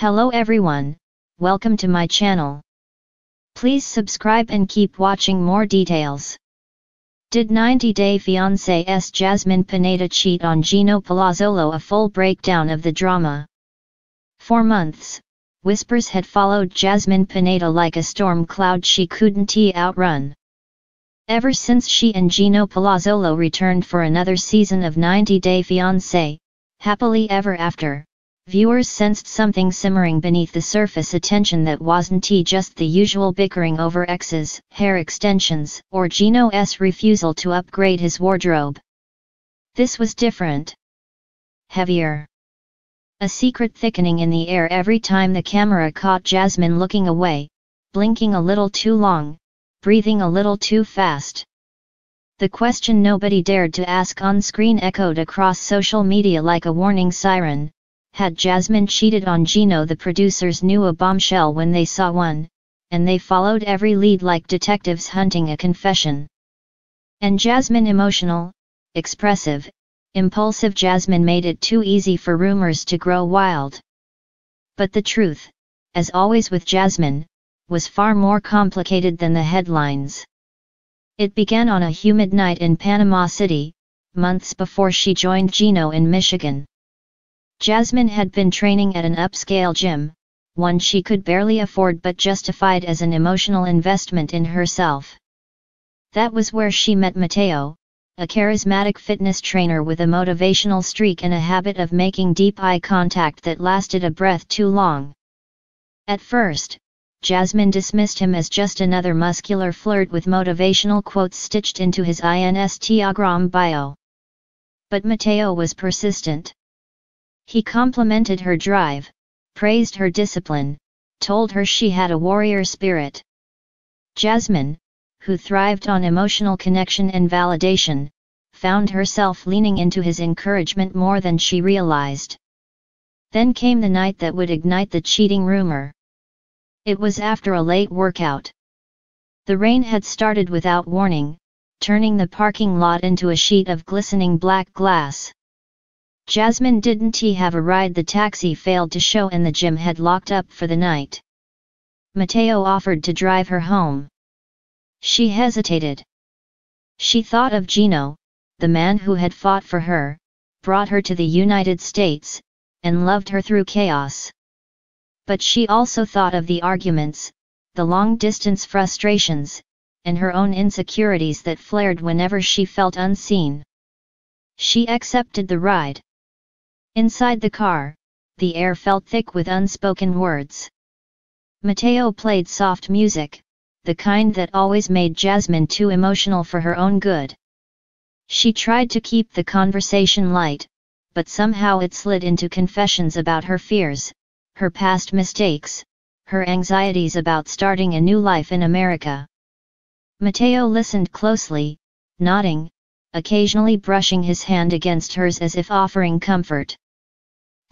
Hello everyone, welcome to my channel. Please subscribe and keep watching more details. Did 90 Day Fiancé's Jasmine Pineda cheat on Gino Palazzolo? A full breakdown of the drama. For months, whispers had followed Jasmine Pineda like a storm cloud she couldn't outrun. Ever since she and Gino Palazzolo returned for another season of 90 Day Fiancé, happily ever after, viewers sensed something simmering beneath the surface, a tension that wasn't just the usual bickering over exes, hair extensions, or Gino's refusal to upgrade his wardrobe. This was different. Heavier. A secret thickening in the air every time the camera caught Jasmine looking away, blinking a little too long, breathing a little too fast. The question nobody dared to ask on screen echoed across social media like a warning siren. Had Jasmine cheated on Gino? The producers knew a bombshell when they saw one, and they followed every lead like detectives hunting a confession. And Jasmine, emotional, expressive, impulsive Jasmine, made it too easy for rumors to grow wild. But the truth, as always with Jasmine, was far more complicated than the headlines. It began on a humid night in Panama City, months before she joined Gino in Michigan. Jasmine had been training at an upscale gym, one she could barely afford but justified as an emotional investment in herself. That was where she met Mateo, a charismatic fitness trainer with a motivational streak and a habit of making deep eye contact that lasted a breath too long. At first, Jasmine dismissed him as just another muscular flirt with motivational quotes stitched into his Instagram bio. But Mateo was persistent. He complimented her drive, praised her discipline, told her she had a warrior spirit. Jasmine, who thrived on emotional connection and validation, found herself leaning into his encouragement more than she realized. Then came the night that would ignite the cheating rumor. It was after a late workout. The rain had started without warning, turning the parking lot into a sheet of glistening black glass. Jasmine didn't have a ride, the taxi failed to show and the gym had locked up for the night. Mateo offered to drive her home. She hesitated. She thought of Gino, the man who had fought for her, brought her to the United States, and loved her through chaos. But she also thought of the arguments, the long-distance frustrations, and her own insecurities that flared whenever she felt unseen. She accepted the ride. Inside the car, the air felt thick with unspoken words. Mateo played soft music, the kind that always made Jasmine too emotional for her own good. She tried to keep the conversation light, but somehow it slid into confessions about her fears, her past mistakes, her anxieties about starting a new life in America. Mateo listened closely, nodding, occasionally brushing his hand against hers as if offering comfort.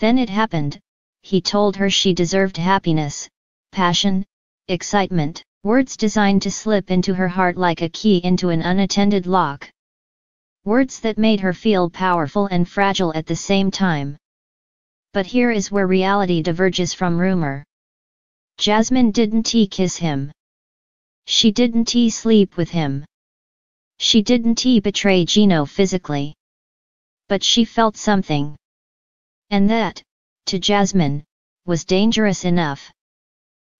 Then it happened. He told her she deserved happiness, passion, excitement, words designed to slip into her heart like a key into an unattended lock. Words that made her feel powerful and fragile at the same time. But here is where reality diverges from rumor. Jasmine didn't kiss him. She didn't sleep with him. She didn't betray Gino physically. But she felt something. And that, to Jasmine, was dangerous enough.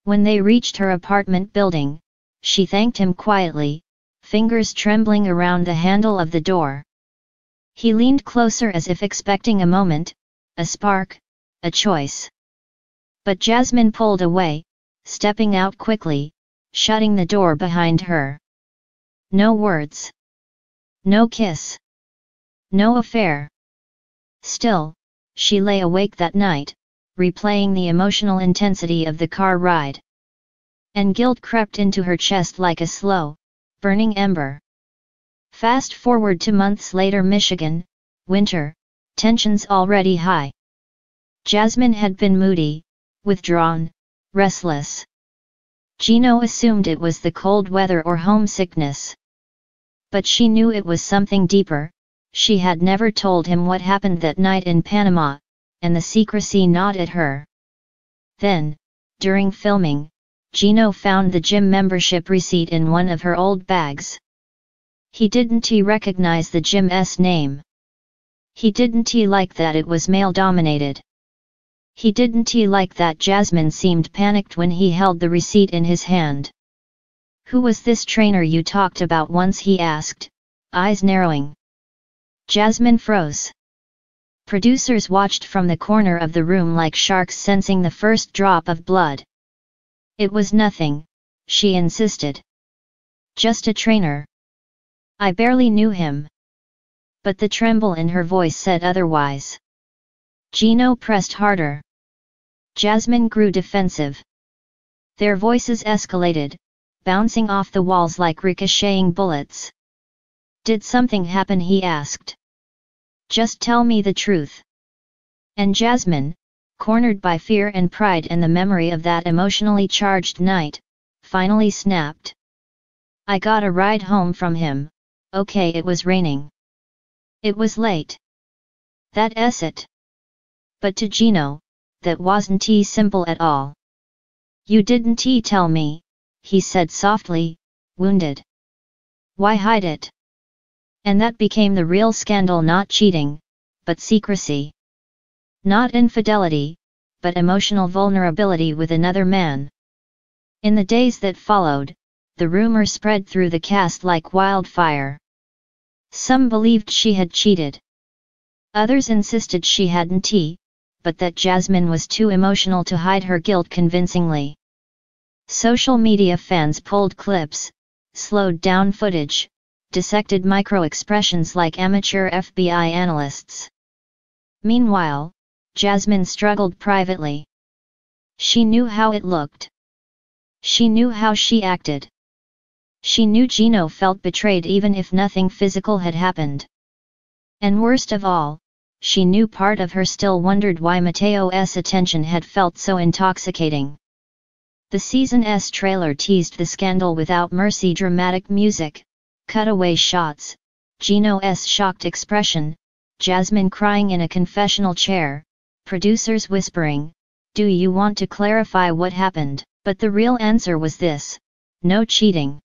When they reached her apartment building, she thanked him quietly, fingers trembling around the handle of the door. He leaned closer as if expecting a moment, a spark, a choice. But Jasmine pulled away, stepping out quickly, shutting the door behind her. No words. No kiss. No affair. Still, she lay awake that night, replaying the emotional intensity of the car ride. And guilt crept into her chest like a slow, burning ember. Fast forward to months later, Michigan, winter, tensions already high. Jasmine had been moody, withdrawn, restless. Gino assumed it was the cold weather or homesickness. But she knew it was something deeper. She had never told him what happened that night in Panama, and the secrecy gnawed at her. Then, during filming, Gino found the gym membership receipt in one of her old bags. He didn't recognize the gym's name. He didn't like that it was male-dominated. He didn't like that Jasmine seemed panicked when he held the receipt in his hand. "Who was this trainer you talked about once?" he asked, eyes narrowing. Jasmine froze. Producers watched from the corner of the room like sharks sensing the first drop of blood. "It was nothing," she insisted. "Just a trainer. I barely knew him." But the tremble in her voice said otherwise. Gino pressed harder. Jasmine grew defensive. Their voices escalated, bouncing off the walls like ricocheting bullets. "Did something happen?" he asked. "Just tell me the truth." And Jasmine, cornered by fear and pride and the memory of that emotionally charged night, finally snapped. "I got a ride home from him. Okay, it was raining. It was late. That's it." But to Gino, that wasn't simple at all. "You didn't tell me," he said softly, wounded. "Why hide it?" And that became the real scandal, not cheating, but secrecy. Not infidelity, but emotional vulnerability with another man. In the days that followed, the rumor spread through the cast like wildfire. Some believed she had cheated. Others insisted she hadn't, but that Jasmine was too emotional to hide her guilt convincingly. Social media fans pulled clips, slowed down footage, dissected micro-expressions like amateur FBI analysts. Meanwhile, Jasmine struggled privately. She knew how it looked. She knew how she acted. She knew Gino felt betrayed even if nothing physical had happened. And worst of all, she knew part of her still wondered why Mateo's attention had felt so intoxicating. The season's trailer teased the scandal without mercy: dramatic music, cutaway shots, Gino's shocked expression, Jasmine crying in a confessional chair, producers whispering, "Do you want to clarify what happened?" But the real answer was this: no cheating.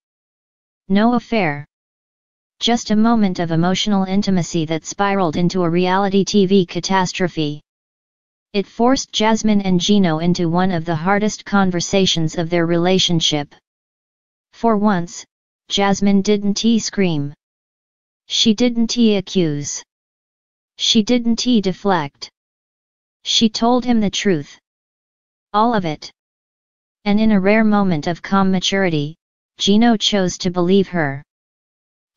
No affair. Just a moment of emotional intimacy that spiraled into a reality TV catastrophe. It forced Jasmine and Gino into one of the hardest conversations of their relationship. For once, Jasmine didn't scream. She didn't accuse. She didn't deflect. She told him the truth. All of it. And in a rare moment of calm maturity, Gino chose to believe her.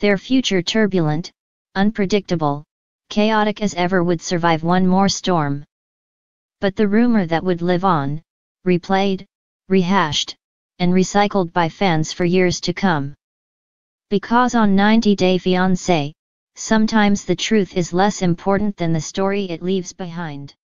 Their future turbulent, unpredictable, chaotic as ever would survive one more storm. But the rumor that would live on, replayed, rehashed, and recycled by fans for years to come. Because on 90 Day Fiancé, sometimes the truth is less important than the story it leaves behind.